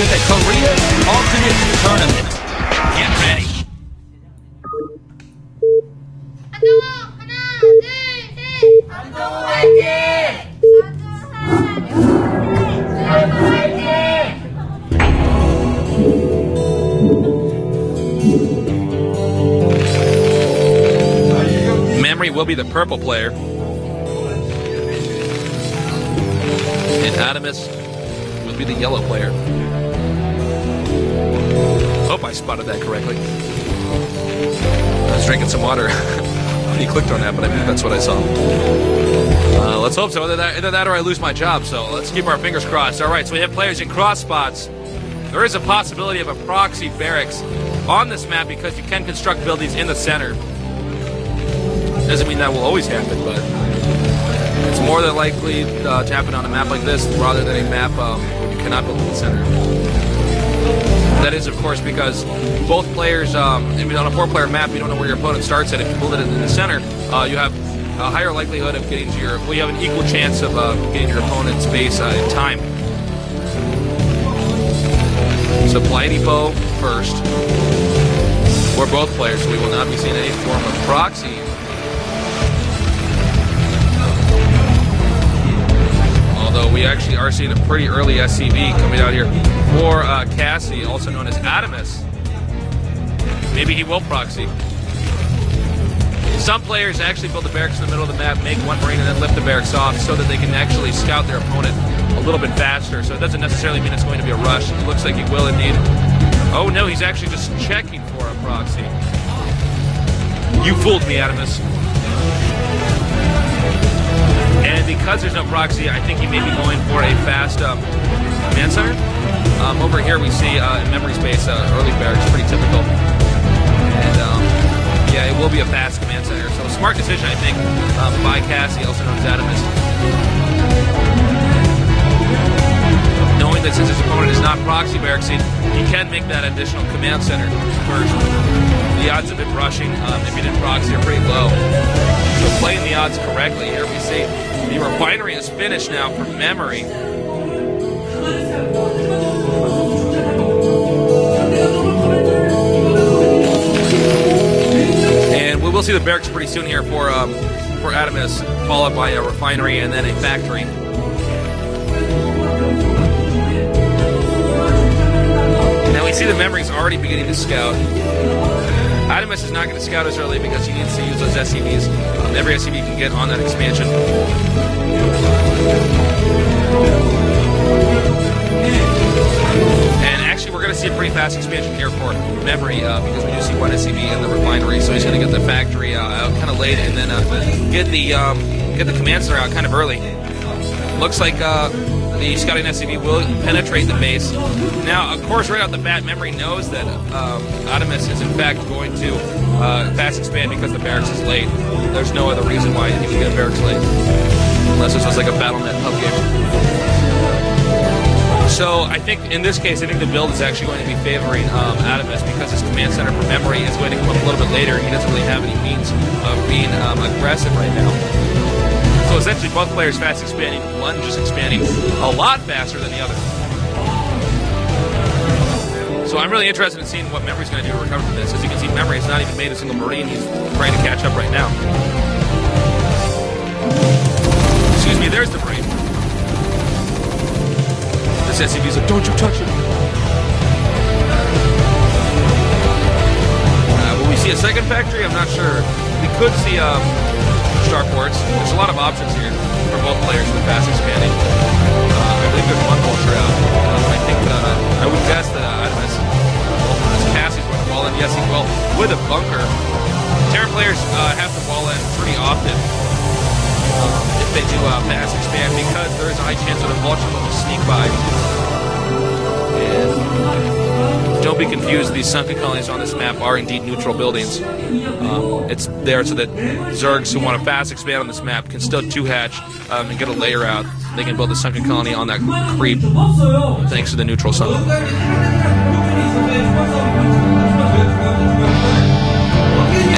to the Korea Alternate Tournament. Get ready. Memory will be the purple player. And AdamaS will be the yellow player. Hope I spotted that correctly. I was drinking some water when he clicked on that, but I think that's what I saw. Let's hope so. Either that or I lose my job, so let's keep our fingers crossed. All right, so we have players in cross spots. There is a possibility of a proxy barracks on this map because you can construct buildings in the center. Doesn't mean that will always happen, but it's more than likely to happen on a map like this rather than a map where you cannot build in the center. That is, of course, because both players, on a 4-player map, you don't know where your opponent starts at. If you build it in the center, you have a higher likelihood of getting to you have an equal chance of getting your opponent's base in time. Supply depot first. We're both players, so we will not be seeing any form of proxy. Although we actually are seeing a pretty early SCV coming out here for Cassie, also known as AdamaS. Maybe he will proxy. Some players actually build the barracks in the middle of the map, make one marine, and then lift the barracks off so that they can actually scout their opponent a little bit faster. So it doesn't necessarily mean it's going to be a rush. It looks like he will indeed. Oh no, he's actually just checking for a proxy. You fooled me, AdamaS. And because there's no proxy, I think he may be going for a fast command center. Over here we see in memory space early barracks, pretty typical. And yeah, it will be a fast command center. So smart decision, I think, by Cassie, also known as AdamaS. Knowing that since his opponent is not proxy barracksing, he can make that additional command center first. The odds of him rushing, if he didn't proxy, are pretty low. So playing the odds correctly, here we see the refinery is finished now for memory. And we will see the barracks pretty soon here for AdamaS, followed by a refinery and then a factory. Now we see the memory's already beginning to scout. AdamaS is not going to scout as early because he needs to use those SCVs. Every SCV can get on that expansion. And actually, we're going to see a pretty fast expansion here for memory because we do see one SCV in the refinery. So he's going to get the factory out kind of late and then get the command center out kind of early. Looks like the scouting SCV will penetrate the base. Now, of course, right out the bat, memory knows that AdamaS is in fact going to fast expand because the barracks is late. There's no other reason why he would get a barracks late, unless this was like a BattleNet pub game. So I think in this case, I think the build is actually going to be favoring AdamaS because his command center for memory is going to come up a little bit later. He doesn't really have any means of being aggressive right now. So essentially both players fast expanding, one just expanding a lot faster than the other. So I'm really interested in seeing what memory's going to do to recover from this. As you can see, memory has not even made a single marine. He's trying to catch up right now. Excuse me, there's the marine. This SCV's like, don't you touch it. Will we see a second factory? I'm not sure. We could see starports. There's a lot of options here for both players with fast expanding. I believe there's one vulture out. I think I would guess that AdamaS, Cassie's going to wall in. Yes, he will with a bunker. Terran players have to wall in pretty often if they do fast expand because there is a high chance that a vulture will sneak by. And don't be confused, these sunken colonies on this map are indeed neutral buildings. It's there so that Zergs who want to fast expand on this map can still two-hatch and get a layer out. They can build a sunken colony on that creep thanks to the neutral sun.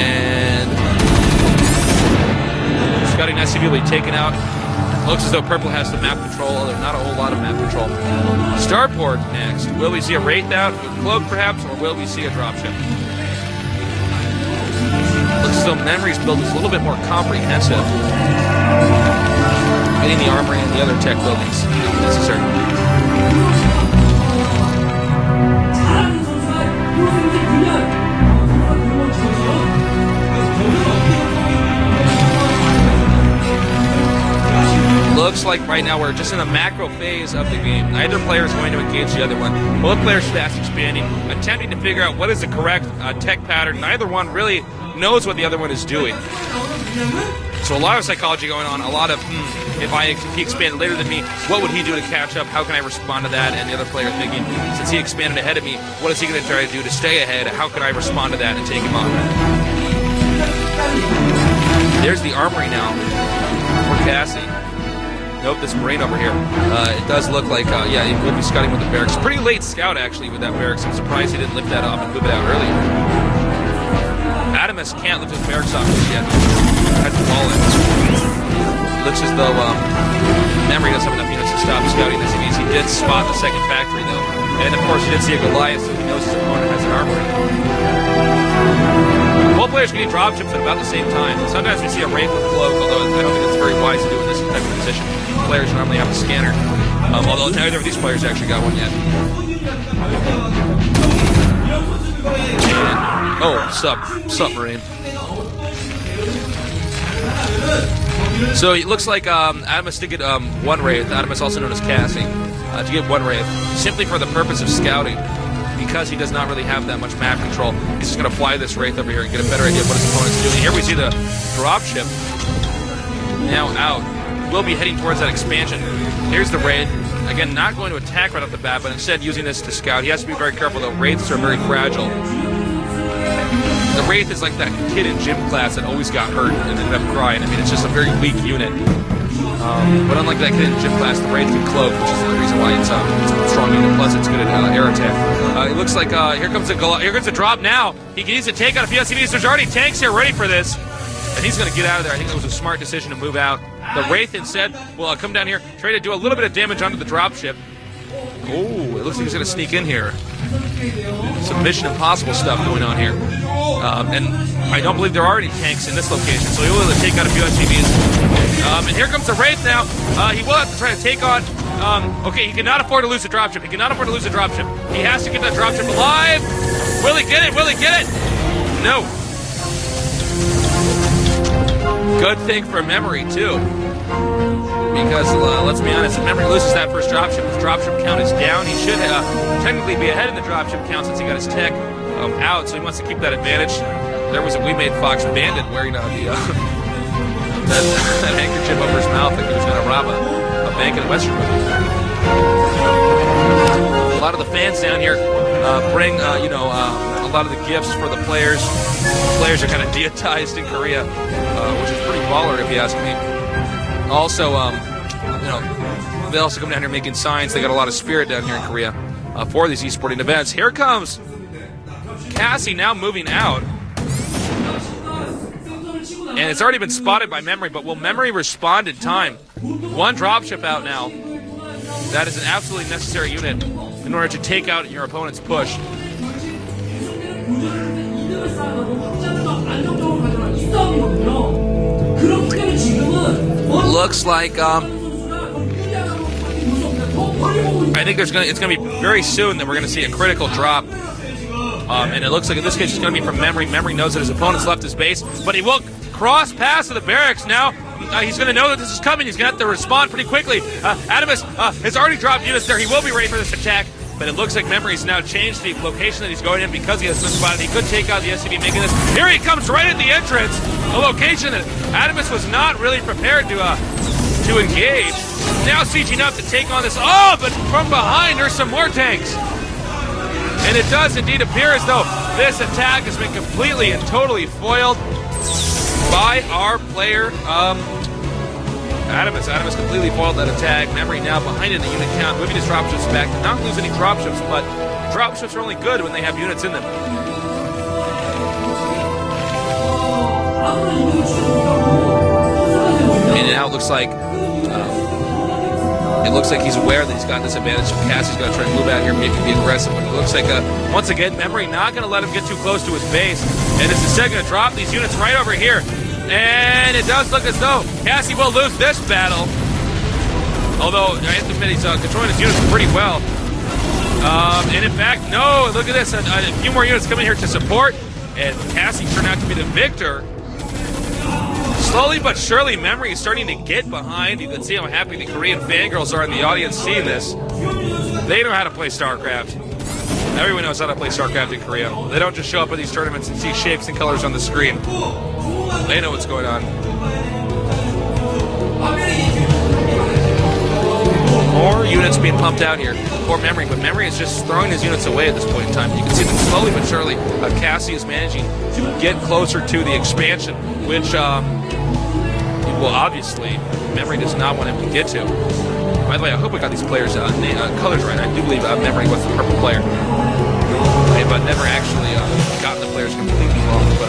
And scouting SCV will be taken out Looks as though purple has the map control, although not a whole lot of map control. Starport next. Will we see a Wraith out with Cloak, perhaps, or will we see a dropship? Looks as though Memory's build is a little bit more comprehensive. Getting the armory and the other tech buildings is necessary. Looks like right now we're just in a macro phase of the game. Neither player is going to engage the other one. Both players fast expanding, attempting to figure out what is the correct tech pattern. Neither one really knows what the other one is doing. So a lot of psychology going on, a lot of, if he expanded later than me, what would he do to catch up? How can I respond to that? And the other player thinking, since he expanded ahead of me, what is he going to try to do to stay ahead? How can I respond to that and take him on? There's the armory now for Cassie. Nope, this Marine over here. It does look like, yeah, he will be scouting with the barracks. Pretty late scout, actually, with that barracks. I'm surprised he didn't lift that off and move it out earlier. AdamaS can't lift his barracks off just yet. Had to fall in. Looks as though Memory doesn't have enough units to stop scouting this. He did spot the second factory, though. And, of course, he did see a Goliath, so he knows his opponent has an armory. Both players getting dropships at about the same time. Sometimes we see a Wraith with Cloak, although I don't think it's very wise to do in this type of position. Players normally have a scanner, although neither of these players actually got one yet. And, oh, submarine. So it looks like AdamaS did get one Wraith. AdamaS, also known as Cassie, to get one Wraith simply for the purpose of scouting. Because he does not really have that much map control, he's just going to fly this Wraith over here and get a better idea of what his opponent's doing. Here we see the dropship now out. We'll be heading towards that expansion. Here's the Wraith. Again, not going to attack right off the bat, but instead using this to scout. He has to be very careful, though. Wraiths are very fragile. The Wraith is like that kid in gym class that always got hurt and ended up crying. I mean, it's just a very weak unit. But unlike that kid in gym class, the Wraith can cloak, which is the reason why it's a strong unit. Plus, it's good at air attack. It looks like here comes a drop now. He needs to take out a few SCVs. There's already tanks here ready for this, and he's going to get out of there. I think it was a smart decision to move out. The Wraith instead will come down here, try to do a little bit of damage onto the dropship. Oh, it looks like he's going to sneak in here. Some Mission Impossible stuff going on here. And I don't believe there are any tanks in this location, so he will have to take out a few SCVs. And here comes the Wraith now. He will have to try to take on... okay, he cannot afford to lose the dropship. He cannot afford to lose the dropship. He has to get that dropship alive. Will he get it? Will he get it? No. Good thing for Memory, too. Because, let's be honest, if Memory loses that first dropship, his dropship count is down. He should technically be ahead in the dropship count since he got his tech out, so he wants to keep that advantage. There was a We Made Fox bandit wearing that handkerchief over his mouth like he was going to rob a bank in Western. A lot of the fans down here bring, a lot of the gifts for the players. The players are kind of deitized in Korea, which is pretty baller if you ask me. Also, they also come down here making signs. They got a lot of spirit down here in Korea for these esporting events. Here comes Cassie now moving out. And it's already been spotted by Memory, but will Memory respond in time? One dropship out now. That is an absolutely necessary unit in order to take out your opponent's push. Looks like I think it's going to be very soon that we're going to see a critical drop. And it looks like in this case it's going to be from Memory. Memory knows that his opponent's left his base, but he will cross past to the barracks now. He's going to know that this is coming. He's going to have to respond pretty quickly. AdamaS has already dropped units there. He will be ready for this attack, but it looks like Memory's now changed the location that he's going in because he has been spotted. He could take out the SCV making this. Here he comes right at the entrance, a location that AdamaS was not really prepared to engage. Now sieging up to take on this. Oh, but from behind there's some more tanks. And it does indeed appear as though this attack has been completely and totally foiled by our player, AdamaS. AdamaS completely foiled that attack. Memory now behind in the unit count, moving his dropships back. Did not lose any dropships, but dropships are only good when they have units in them. And now it looks like It looks like he's aware that he's got this advantage, so Cassie's going to try to move out here, maybe be aggressive, but it looks like, once again, Memory not going to let him get too close to his base, and is instead going to drop these units right over here. And it does look as though Cassie will lose this battle. Although, I have to admit, he's controlling his units pretty well. And in fact, no, look at this. A few more units coming here to support, and Cassie turned out to be the victor. Slowly but surely, Memory is starting to get behind. You can see how happy the Korean fangirls are in the audience seeing this. They know how to play StarCraft. Everyone knows how to play StarCraft in Korea. They don't just show up at these tournaments and see shapes and colors on the screen. They know what's going on. More units being pumped out here for Memory, but Memory is just throwing his units away at this point in time. You can see that slowly but surely, Cassie is managing to get closer to the expansion, which, well, obviously, Memory does not want him to get to. By the way, I hope I got these players' colors right. I do believe Memory was the purple player. I've never actually gotten the players completely wrong, but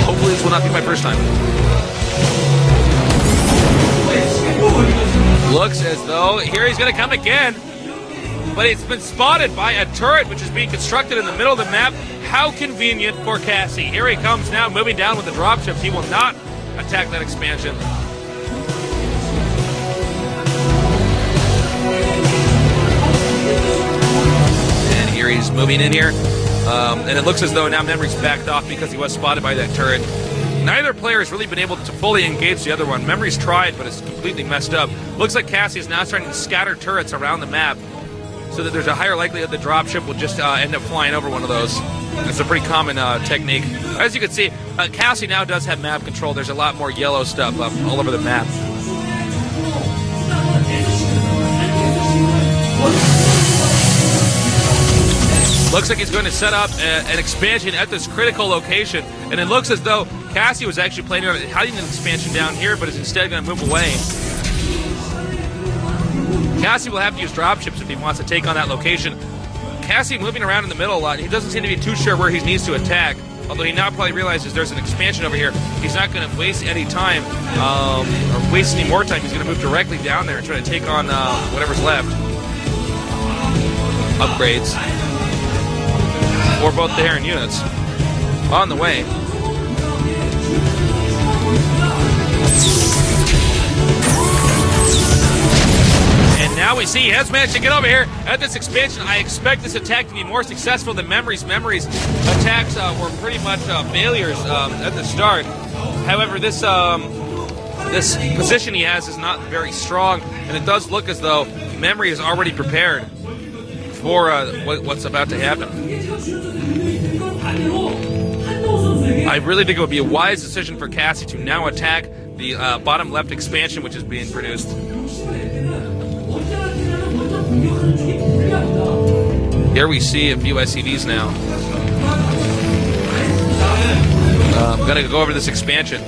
hopefully this will not be my first time. Looks as though here he's going to come again, but it's been spotted by a turret which is being constructed in the middle of the map. How convenient for Cassie. Here he comes now, moving down with the dropships. He will not attack that expansion. And here he's moving in here, and it looks as though now Memory's backed off because he was spotted by that turret. Neither player has really been able to fully engage the other one. Memory's tried, but it's completely messed up. Looks like Cassie is now starting to scatter turrets around the map so that there's a higher likelihood the dropship will just end up flying over one of those. It's a pretty common technique. As you can see, Cassie now does have map control. There's a lot more yellow stuff all over the map. Looks like he's going to set up an expansion at this critical location, and it looks as though Cassie was actually planning on hiding an expansion down here, but is instead going to move away. Cassie will have to use dropships if he wants to take on that location. Cassie moving around in the middle a lot. He doesn't seem to be too sure where he needs to attack, although he now probably realizes there's an expansion over here. He's not going to waste any time, or waste any more time. He's going to move directly down there and try to take on whatever's left. Upgrades for both the Heron units on the way. And now we see he has managed to get over here at this expansion. I expect this attack to be more successful than Memory's. Memory's attacks were pretty much failures at the start. However, this position he has is not very strong, and it does look as though Memory is already prepared for what's about to happen. I really think it would be a wise decision for Cassie to now attack the bottom left expansion which is being produced. Here we see a few SCVs now. I'm going to go over this expansion.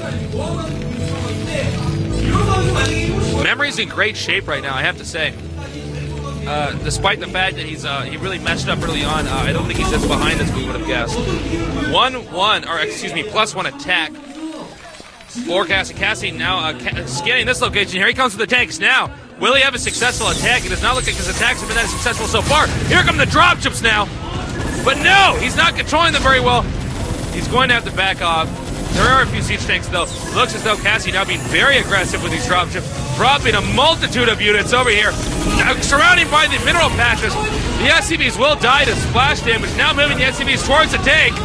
Memory's in great shape right now, I have to say. Despite the fact that he really messed up early on, I don't think he's as behind as we would have guessed. +1 attack for Cassie. Cassie now scanning this location. Here he comes with the tanks now. Will he have a successful attack? It does not look like his attacks have been that successful so far. Here come the dropships now. But no, he's not controlling them very well. He's going to have to back off. There are a few siege tanks, though. Looks as though Cassie now being very aggressive with these dropships, dropping a multitude of units over here. Surrounded by the mineral patches, the SCVs will die to splash damage. Now moving the SCVs towards the tank.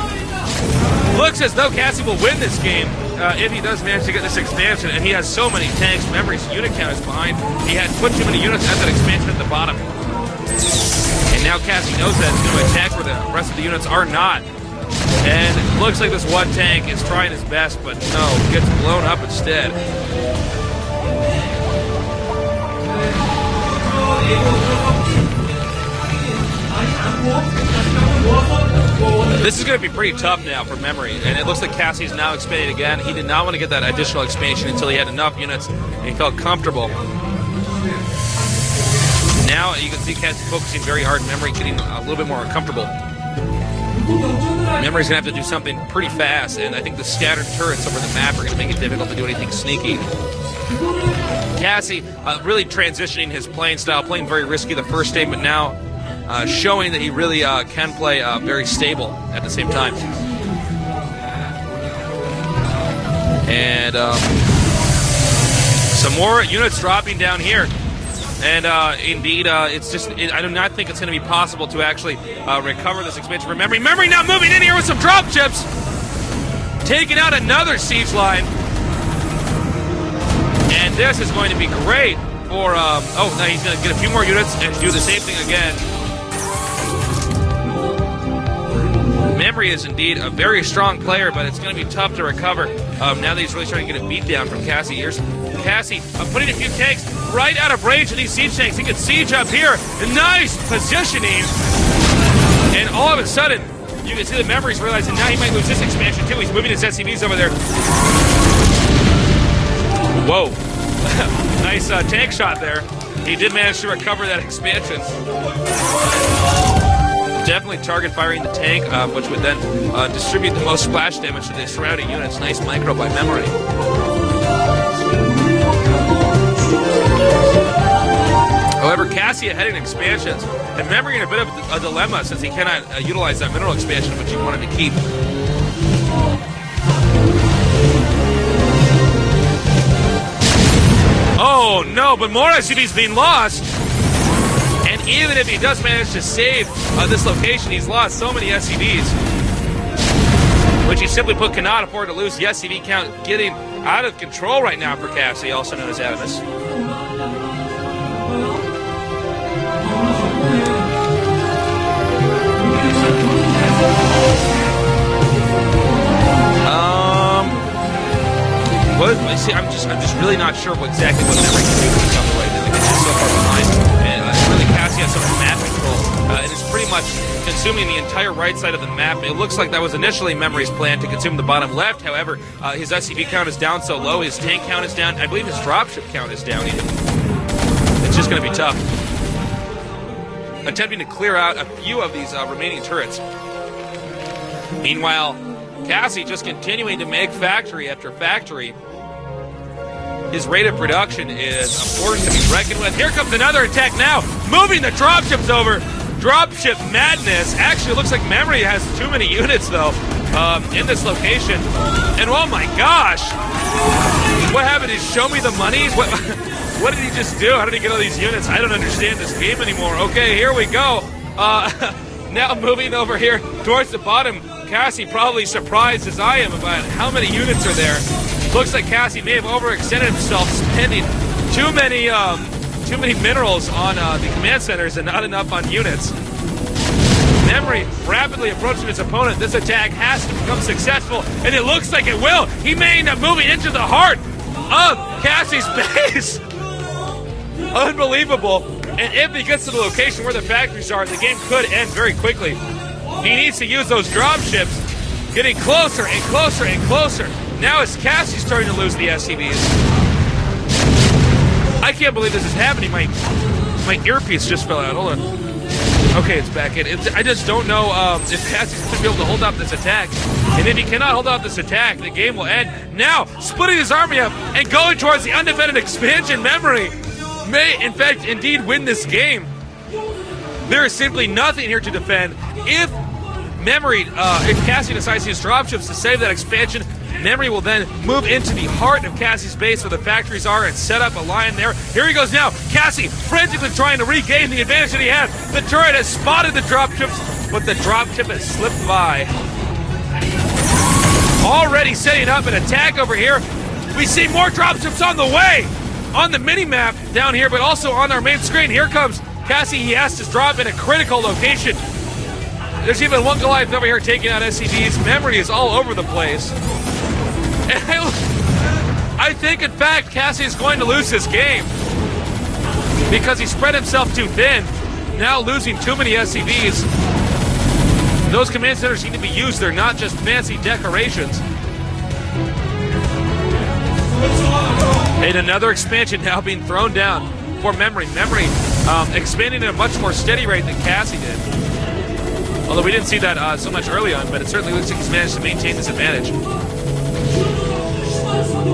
Looks as though Cassie will win this game if he does manage to get this expansion, and he has so many tanks. Memory's unit count is behind. He had put too many units at that expansion at the bottom. And now Cassie knows that he's going to attack where the rest of the units are not. And it looks like this one tank is trying his best, but no, gets blown up instead. This is going to be pretty tough now for Memory, and it looks like Cassie's now expanding again. He did not want to get that additional expansion until he had enough units and he felt comfortable. Now you can see Cassie focusing very hard, Memory getting a little bit more uncomfortable. Memory's going to have to do something pretty fast, and I think the scattered turrets over the map are going to make it difficult to do anything sneaky. Cassie really transitioning his playing style, playing very risky the first game, but now showing that he really can play very stable at the same time. And some more units dropping down here. And indeed, it's just, I do not think it's going to be possible to actually recover this expansion from Memory. Memory now moving in here with some dropships, taking out another siege line. And this is going to be great for, oh, now he's going to get a few more units and do the same thing again. Memory is indeed a very strong player, but it's going to be tough to recover now that he's really starting to get a beat down from Cassie. Here's Cassie putting a few tanks right out of range of these siege tanks. He can siege up here. Nice positioning. And all of a sudden, you can see the Memory's realizing now he might lose this expansion too. He's moving his SCVs over there. Whoa. Nice tank shot there. He did manage to recover that expansion. Definitely target firing the tank, which would then distribute the most splash damage to the surrounding units. Nice micro by Memory. However, Cassie ahead in expansions, and Memory in a bit of a dilemma since he cannot utilize that mineral expansion, which he wanted to keep. Oh no, but more SCVs being lost. And even if he does manage to save this location, he's lost so many SCVs, which he simply put cannot afford to lose. The SCV count getting out of control right now for Cassie, also known as AdamaS. See, I'm just really not sure exactly what Memory can do to become the right. I think it's just so far behind, and really Cassie has so much map control, and it's pretty much consuming the entire right side of the map. It looks like that was initially Memory's plan to consume the bottom left. However, his SCV count is down so low, his tank count is down. I believe his dropship count is down even. It's just going to be tough. Attempting to clear out a few of these remaining turrets. Meanwhile, Cassie just continuing to make factory after factory. His rate of production is a force to be reckoned with. Here comes another attack now, moving the dropships over. Dropship madness. Actually, it looks like Memory has too many units, though, in this location. And oh my gosh! What happened? Did he show me the money? What did he just do? How did he get all these units? I don't understand this game anymore. Okay, here we go. Now moving over here towards the bottom. Cassie probably surprised as I am about how many units are there. Looks like Cassie may have overextended himself, spending too many minerals on the command centers and not enough on units. Memory rapidly approaching his opponent. This attack has to become successful, and it looks like it will. He may end up moving into the heart of Cassie's base. Unbelievable. And if he gets to the location where the factories are, the game could end very quickly. He needs to use those dropships, getting closer and closer and closer. Now as Cassie's starting to lose the SCVs. I can't believe this is happening. My earpiece just fell out. Hold on. Okay, it's back in. I just don't know if Cassie's going to be able to hold off this attack. And if he cannot hold off this attack, the game will end. Now, splitting his army up and going towards the undefended expansion. Memory may, in fact, indeed win this game. There is simply nothing here to defend. If Cassie decides to use dropships to save that expansion, Memory will then move into the heart of Cassie's base where the factories are and set up a line there. Here he goes now. Cassie frantically trying to regain the advantage that he had. The turret has spotted the dropships, but the dropship has slipped by. Already setting up an attack over here. We see more dropships on the way on the mini-map down here, but also on our main screen. Here comes Cassie. He has to drop in a critical location. There's even one Goliath over here taking out SCVs. Memory is all over the place. I think, in fact, Cassie is going to lose this game because he spread himself too thin. Now losing too many SCVs. Those command centers need to be used. They're not just fancy decorations. And another expansion now being thrown down for Memory. Memory expanding at a much more steady rate than Cassie did. Although we didn't see that so much early on, but it certainly looks like he's managed to maintain this advantage.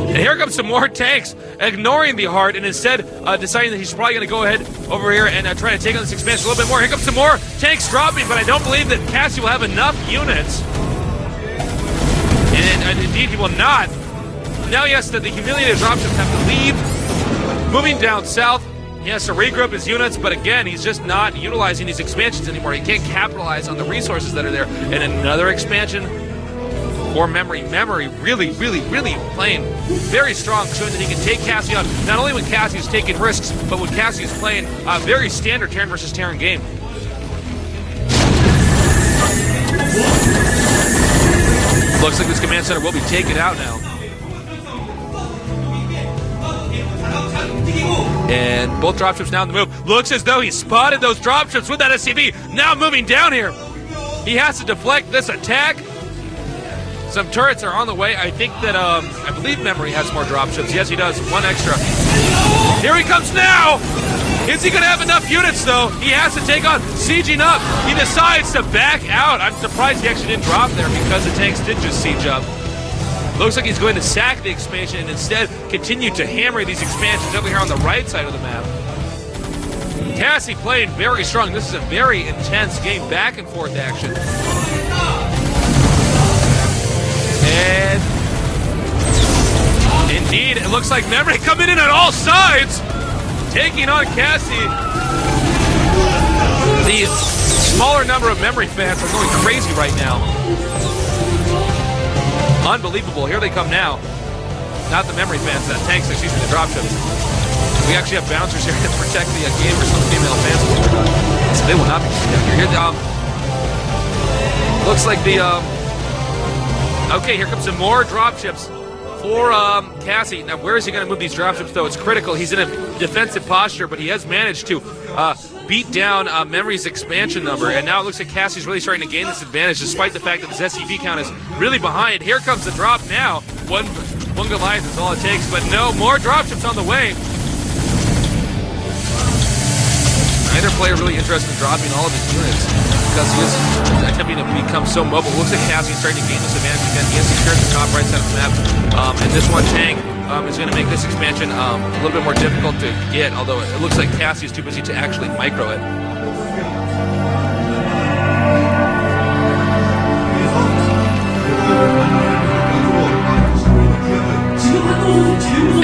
And here comes some more tanks, ignoring the heart and instead deciding that he's probably going to go ahead over here and try to take on this expansion a little bit more. Here comes some more tanks dropping, but I don't believe that Cassie will have enough units. And indeed, he will not. Now, yes, the humiliated dropships have to leave. Moving down south, he has to regroup his units, but again, he's just not utilizing these expansions anymore. He can't capitalize on the resources that are there. And another expansion for Memory. Memory really playing very strong, showing that he can take Cassie on, not only when Cassie is taking risks, but when Cassie is playing a very standard Terran versus Terran game. Looks like this command center will be taken out now. And both dropships now on the move. Looks as though he spotted those dropships with that SCV. Now moving down here. He has to deflect this attack. Some turrets are on the way. I think that, I believe Memory has more dropships. Yes, he does. One extra. Here he comes now. Is he going to have enough units, though? He has to take on sieging up. He decides to back out. I'm surprised he actually didn't drop there because the tanks did just siege up. Looks like he's going to sack the expansion and instead continue to hammer these expansions over here on the right side of the map. Cassie playing very strong. This is a very intense game, back and forth action. And indeed, it looks like Memory coming in on all sides, taking on Cassie. The smaller number of Memory fans are going crazy right now. Unbelievable. Here they come now. Not the Memory fans, the tanks, excuse me, the dropships. We actually have bouncers here to protect the game for some female fans. So they will not be down here. Looks like the... Okay, here comes some more dropships for Cassie. Now, where is he going to move these dropships, though? It's critical. He's in a defensive posture, but he has managed to beat down Memory's expansion number, and now it looks like Cassie's really starting to gain this advantage, despite the fact that his SCV count is really behind. Here comes the drop now. One Goliath is all it takes, but no, more dropships on the way. Neither player really interested in dropping all of his units because he is attempting to become so mobile. It looks like Cassie's starting to gain this advantage again. He has secured the top right side of the map, and this one tank is going to make this expansion a little bit more difficult to get, although it looks like Cassie is too busy to actually micro it.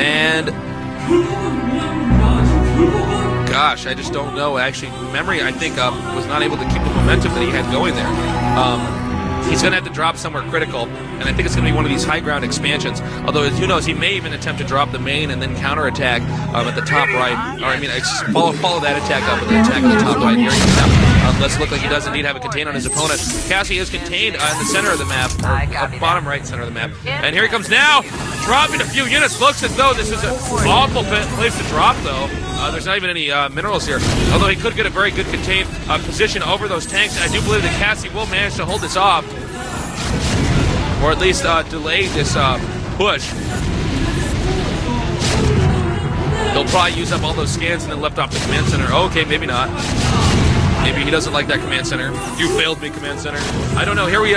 And gosh, I just don't know. Actually, Memory, I think, was not able to keep the momentum that he had going there. He's going to have to drop somewhere critical, and I think it's going to be one of these high ground expansions. Although, as you know, he may even attempt to drop the main and then counterattack at the top right. Or, I mean, follow that attack up with an attack at the top right. Here he comes out. Let's look like he does indeed have a contain on his opponent. Cassie is contained in the center of the map, or bottom right center of the map. And here he comes now, dropping a few units. Looks as though this is an awful place to drop, though. There's not even any minerals here. Although he could get a very good contained position over those tanks. And I do believe that Cassie will manage to hold this off. Or at least delay this push. They'll probably use up all those scans and then left off the command center. Okay, maybe not. Maybe he doesn't like that command center. You failed me, command center. I don't know. Here we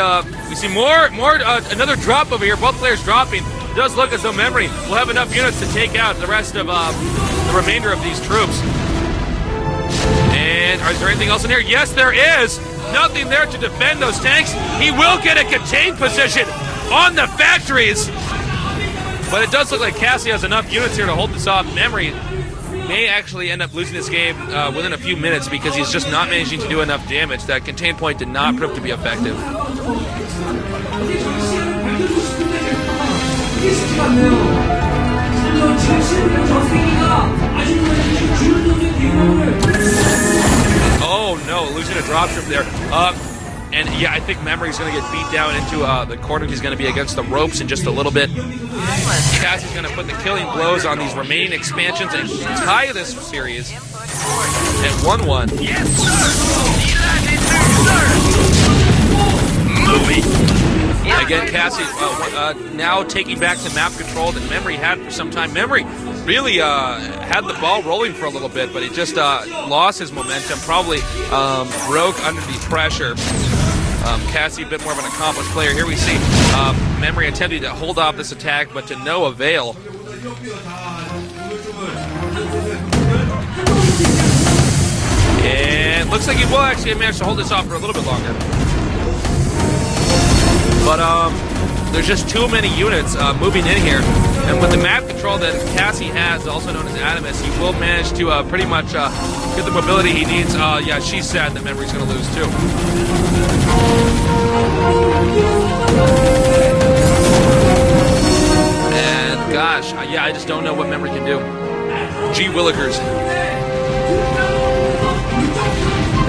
see more another drop over here. Both players dropping. It does look as though Memory will have enough units to take out the rest of the remainder of these troops. And is there anything else in here? Yes, there is. Nothing there to defend those tanks. He will get a contained position on the factories. But it does look like Cassie has enough units here to hold this off. Memory may actually end up losing this game within a few minutes because he's just not managing to do enough damage. That contained point did not prove to be effective. Oh no, losing a dropship there. And yeah, I think Memory's going to get beat down into the corner. He's going to be against the ropes in just a little bit. Cassie's going to put the killing blows on these remaining expansions and tie this series at 1-1. Again, Cassie now taking back the map control that Memory had for some time. Memory really had the ball rolling for a little bit, but he just lost his momentum, probably broke under the pressure. Cassie a bit more of an accomplished player. Here we see Memory attempting to hold off this attack, but to no avail. And looks like he will actually manage to hold this off for a little bit longer. But there's just too many units moving in here. And with the map control that Cassie has, also known as AdamaS, he will manage to pretty much get the mobility he needs. Yeah, she's sad that Memory's going to lose too. And gosh, yeah, I just don't know what Memory can do. Gee willikers.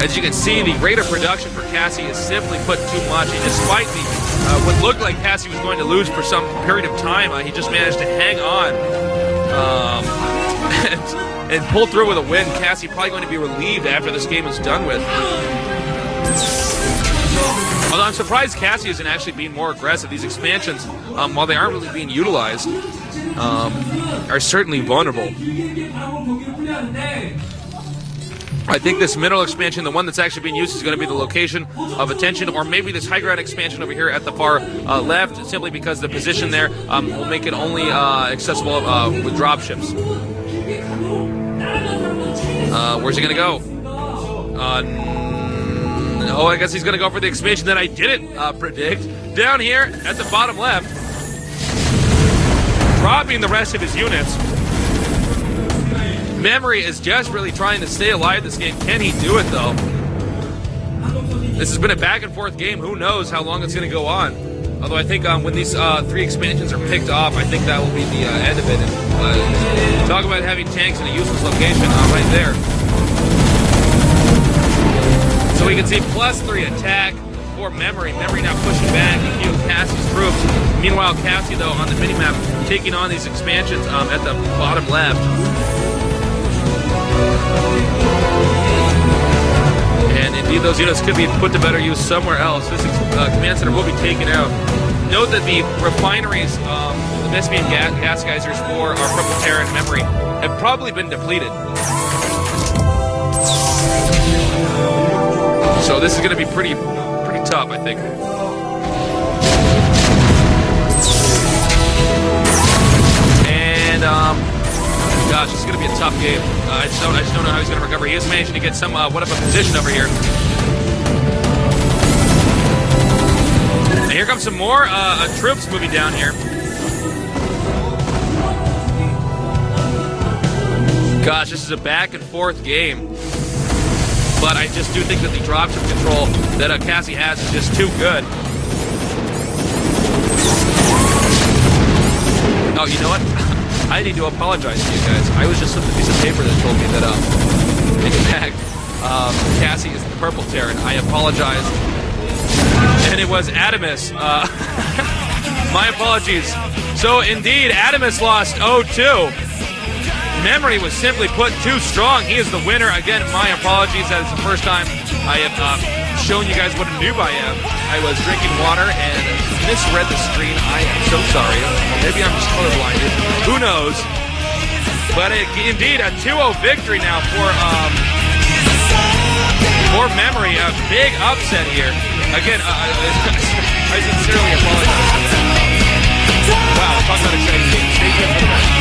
As you can see, the rate of production for Cassie is simply put too much. And despite the what looked like Cassie was going to lose for some period of time, he just managed to hang on and pull through with a win. Cassie probably going to be relieved after this game is done with. Although I'm surprised Cassie isn't actually being more aggressive. These expansions, while they aren't really being utilized, are certainly vulnerable. I think this middle expansion, the one that's actually being used, is going to be the location of attention, or maybe this high ground expansion over here at the far left, simply because the position there will make it only accessible with dropships. Where's he going to go? Oh, I guess he's going to go for the expansion that I didn't predict. Down here at the bottom left, dropping the rest of his units. Memory is desperately trying to stay alive this game. Can he do it, though? This has been a back-and-forth game. Who knows how long it's going to go on? Although I think when these 3 expansions are picked off, I think that will be the end of it. And, talk about having tanks in a useless location right there. So we can see +3 attack for Memory. Memory now pushing back a few of Cassie's troops. Meanwhile, Cassie, though, on the minimap, taking on these expansions at the bottom left. And indeed, those units could be put to better use somewhere else. This command center will be taken out. Note that the refineries, the Vespian gas geysers for our Purple Terror and Memory, have probably been depleted. So this is going to be pretty tough, I think. And gosh, this is going to be a tough game. I just don't know how he's going to recover. He is managing to get somewhat of a position over here. And here comes some more troops moving down here. Gosh, this is a back-and-forth game. But I just do think that the dropship control that Cassie has is just too good. Oh, you know what? I need to apologize to you guys. I was just with a piece of paper that told me that, in fact, Cassie is the Purple Terran. I apologize. And it was AdamaS. My apologies. So, indeed, AdamaS lost 0-2. Memory was simply put too strong. He is the winner. Again, my apologies. That is the first time I have shown you guys what a noob I am. I was drinking water and misread the screen. I am so sorry. Or maybe I'm just colorblinded. Who knows? But indeed, a 2-0 victory now for Memory. A big upset here. Again, I sincerely apologize for that. Wow, talk about exciting games. Stay tuned for the rest.